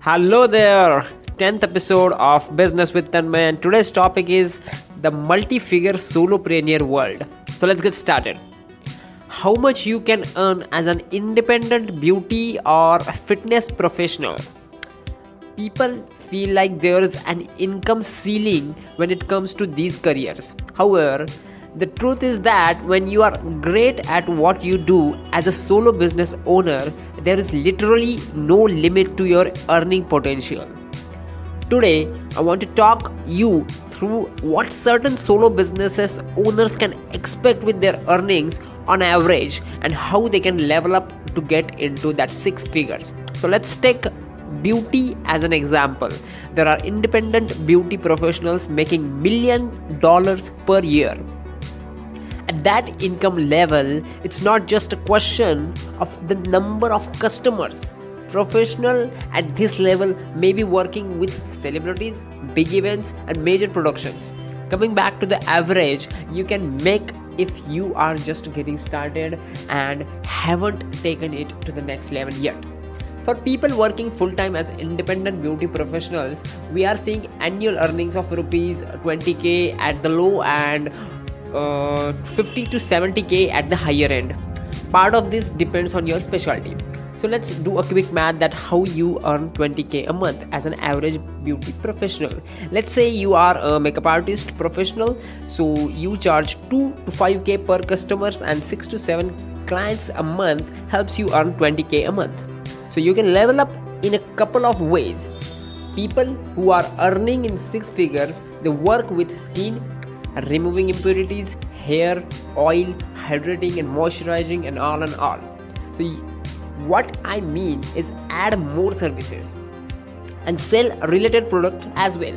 Hello there, 10th episode of Business with Tanmay, and today's topic is the multi-figure solopreneur world. So let's get started. How much you can earn as an independent beauty or fitness professional? People feel like there is an income ceiling when it comes to these careers. However, the truth is that when you are great at what you do as a solo business owner, there is literally no limit to your earning potential. Today, I want to talk you through what certain solo businesses owners can expect with their earnings on average and how they can level up to get into that six figures. So let's take beauty as an example. There are independent beauty professionals making $1 million per year. At that income level, it's not just a question of the number of customers. Professional at this level may be working with celebrities, big events, and major productions. Coming back to the average you can make if you are just getting started and haven't taken it to the next level yet. For people working full-time as independent beauty professionals, we are seeing annual earnings of rupees 20k at the low and 50 to 70k at the higher end. Part of this depends on your specialty. So let's do a quick math that how you earn 20k a month as an average beauty professional. Let's say you are a makeup artist professional, so you charge 2 to 5k per customers and 6 to 7 clients a month helps you earn 20k a month. So you can level up in a couple of ways. People who are earning in six figures, they work with skin, removing impurities, hair, oil, hydrating and moisturizing and all and all. So what I mean is add more services and sell related product as well.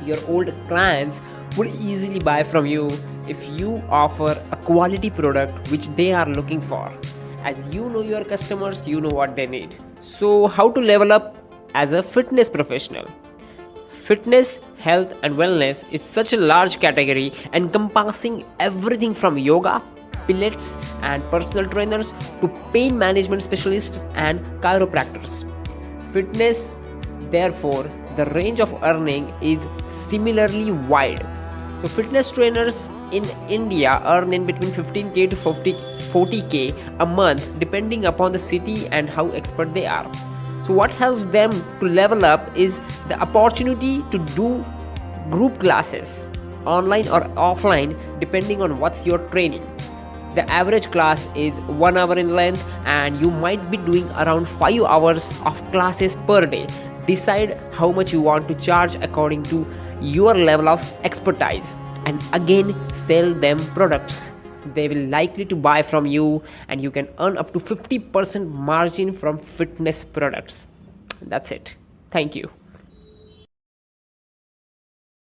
Your old clients would easily buy from you if you offer a quality product which they are looking for. As you know your customers, you know what they need. So how to level up as a fitness professional? Fitness, health and wellness is such a large category encompassing everything from yoga, pilates and personal trainers to pain management specialists and chiropractors. Fitness, therefore, the range of earning is similarly wide. So fitness trainers in India earn in between 15k to 40k a month depending upon the city and how expert they are. So what helps them to level up is the opportunity to do group classes, online or offline depending on what's your training. The average class is 1 hour in length and you might be doing around 5 hours of classes per day. Decide how much you want to charge according to your level of expertise and again sell them products. They will likely to buy from you and you can earn up to 50% margin from fitness products. That's it. Thank you.